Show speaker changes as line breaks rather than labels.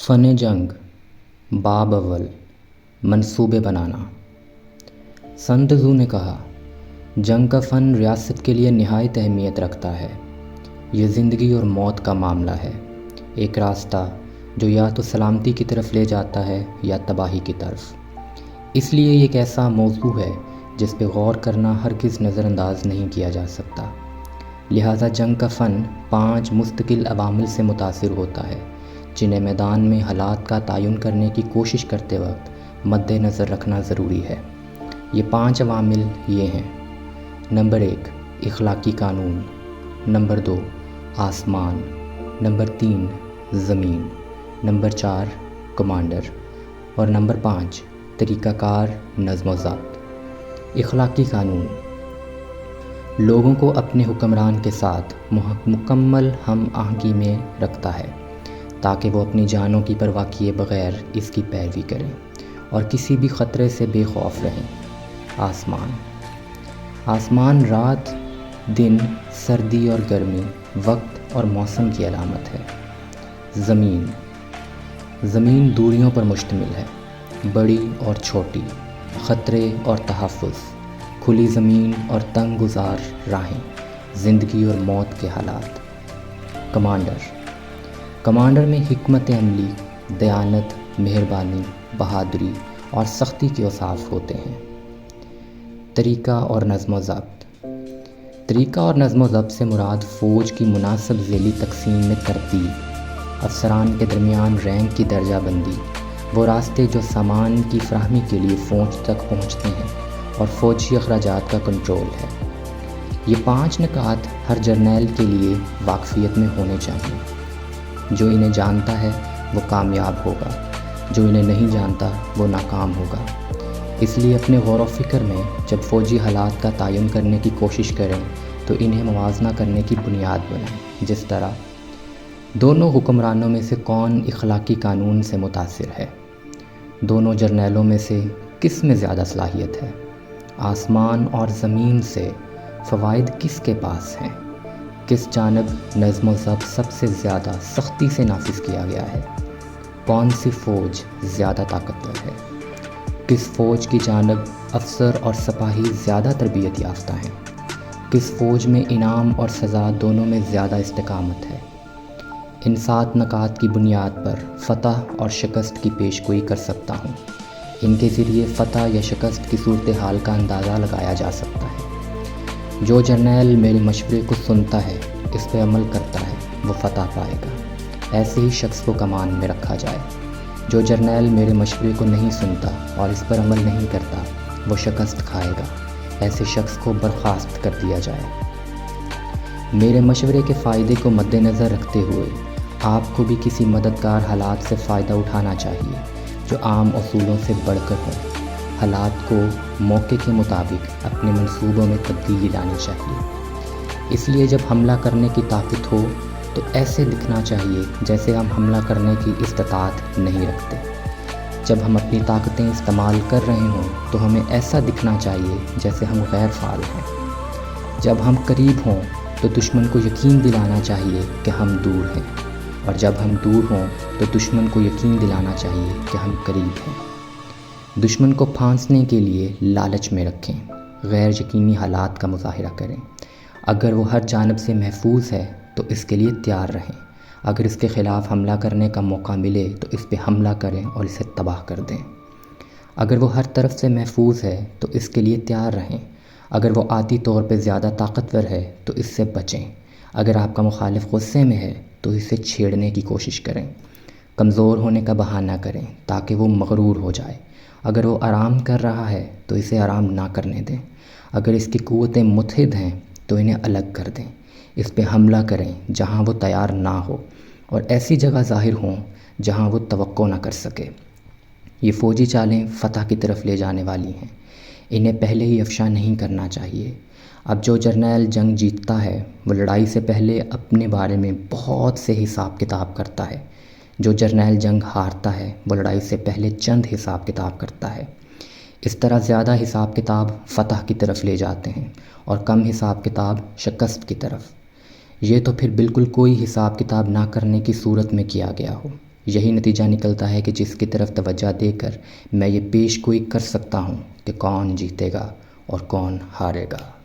فن جنگ باب اول منصوبے بنانا۔ سنت زو نے کہا، جنگ کا فن ریاست کے لیے نہایت اہمیت رکھتا ہے۔ یہ زندگی اور موت کا معاملہ ہے، ایک راستہ جو یا تو سلامتی کی طرف لے جاتا ہے یا تباہی کی طرف۔ اس لیے یہ ایک ایسا موضوع ہے جس پہ غور کرنا ہرگز نظر انداز نہیں کیا جا سکتا۔ لہٰذا جنگ کا فن 5 مستقل عوامل سے متاثر ہوتا ہے، جنہیں میدان میں حالات کا تعین کرنے کی کوشش کرتے وقت مد نظر رکھنا ضروری ہے۔ یہ 5 عوامل یہ ہیں: نمبر 1 اخلاقی قانون، نمبر 2 آسمان، نمبر 3 زمین، نمبر 4 کمانڈر اور نمبر 5 طریقہ کار نظم و ضبط۔ اخلاقی قانون لوگوں کو اپنے حکمران کے ساتھ مکمل ہم آہنگی میں رکھتا ہے تاکہ وہ اپنی جانوں کی پرواہ کیے بغیر اس کی پیروی کریں اور کسی بھی خطرے سے بے خوف رہیں۔ آسمان رات دن، سردی اور گرمی، وقت اور موسم کی علامت ہے۔ زمین دوریوں پر مشتمل ہے، بڑی اور چھوٹی، خطرے اور تحفظ، کھلی زمین اور تنگ گزار راہیں، زندگی اور موت کے حالات۔ کمانڈر میں حکمت عملی، دیانت، مہربانی، بہادری اور سختی کے اوصاف ہوتے ہیں۔ طریقہ اور نظم و ضبط طریقہ اور نظم و ضبط سے مراد فوج کی مناسب ذیلی تقسیم میں ترتیب، افسران کے درمیان رینک کی درجہ بندی، وہ راستے جو سامان کی فراہمی کے لیے فوج تک پہنچتے ہیں اور فوجی اخراجات کا کنٹرول ہے۔ یہ 5 نکات ہر جرنیل کے لیے واقفیت میں ہونے چاہئیں۔ جو انہیں جانتا ہے وہ کامیاب ہوگا، جو انہیں نہیں جانتا وہ ناکام ہوگا۔ اس لیے اپنے غور و فکر میں جب فوجی حالات کا تعین کرنے کی کوشش کریں تو انہیں موازنہ کرنے کی بنیاد بنائیں، جس طرح دونوں حکمرانوں میں سے کون اخلاقی قانون سے متاثر ہے، دونوں جرنیلوں میں سے کس میں زیادہ صلاحیت ہے، آسمان اور زمین سے فوائد کس کے پاس ہیں، کس جانب نظم و ضبط سب سے زیادہ سختی سے نافذ کیا گیا ہے، کون سی فوج زیادہ طاقتور ہے، کس فوج کی جانب افسر اور سپاہی زیادہ تربیت یافتہ ہیں، کس فوج میں انعام اور سزا دونوں میں زیادہ استقامت ہے۔ ان 7 نکات کی بنیاد پر فتح اور شکست کی پیش گوئی کر سکتا ہوں۔ ان کے ذریعے فتح یا شکست کی صورتحال کا اندازہ لگایا جا سکتا ہے۔ جو جرنیل میرے مشورے کو سنتا ہے، اس پہ عمل کرتا ہے، وہ فتح پائے گا۔ ایسے ہی شخص کو کمان میں رکھا جائے۔ جو جرنیل میرے مشورے کو نہیں سنتا اور اس پر عمل نہیں کرتا، وہ شکست کھائے گا۔ ایسے شخص کو برخاست کر دیا جائے۔ میرے مشورے کے فائدے کو مد نظر رکھتے ہوئے آپ کو بھی کسی مددگار حالات سے فائدہ اٹھانا چاہیے جو عام اصولوں سے بڑھ کر ہوں۔ حالات کو موقع کے مطابق اپنے منصوبوں میں تبدیلی لانی چاہیے۔ اس لیے جب حملہ کرنے کی طاقت ہو تو ایسے دکھنا چاہیے جیسے ہم حملہ کرنے کی استطاعت نہیں رکھتے۔ جب ہم اپنی طاقتیں استعمال کر رہے ہوں تو ہمیں ایسا دکھنا چاہیے جیسے ہم غیر فعال ہیں۔ جب ہم قریب ہوں تو دشمن کو یقین دلانا چاہیے کہ ہم دور ہیں، اور جب ہم دور ہوں تو دشمن کو یقین دلانا چاہیے کہ ہم قریب ہیں۔ دشمن کو پھانسنے کے لیے لالچ میں رکھیں، غیر یقینی حالات کا مظاہرہ کریں۔ اگر وہ ہر جانب سے محفوظ ہے تو اس کے لیے تیار رہیں۔ اگر اس کے خلاف حملہ کرنے کا موقع ملے تو اس پہ حملہ کریں اور اسے تباہ کر دیں۔ اگر وہ ہر طرف سے محفوظ ہے تو اس کے لیے تیار رہیں۔ اگر وہ آتی طور پہ زیادہ طاقتور ہے تو اس سے بچیں۔ اگر آپ کا مخالف غصے میں ہے تو اسے چھیڑنے کی کوشش کریں۔ کمزور ہونے کا بہانہ کریں تاکہ وہ مغرور ہو جائے۔ اگر وہ آرام کر رہا ہے تو اسے آرام نہ کرنے دیں۔ اگر اس کی قوتیں متحد ہیں تو انہیں الگ کر دیں۔ اس پہ حملہ کریں جہاں وہ تیار نہ ہو اور ایسی جگہ ظاہر ہوں جہاں وہ توقع نہ کر سکے۔ یہ فوجی چالیں فتح کی طرف لے جانے والی ہیں۔ انہیں پہلے ہی افشا نہیں کرنا چاہیے۔ اب جو جرنیل جنگ جیتتا ہے وہ لڑائی سے پہلے اپنے بارے میں بہت سے حساب کتاب کرتا ہے۔ جو جرنیل جنگ ہارتا ہے وہ لڑائی سے پہلے چند حساب کتاب کرتا ہے۔ اس طرح زیادہ حساب کتاب فتح کی طرف لے جاتے ہیں اور کم حساب کتاب شکست کی طرف۔ یہ تو پھر بالکل کوئی حساب کتاب نہ کرنے کی صورت میں کیا گیا ہو۔ یہی نتیجہ نکلتا ہے کہ جس کی طرف توجہ دے کر میں یہ پیش گوئی کر سکتا ہوں کہ کون جیتے گا اور کون ہارے گا۔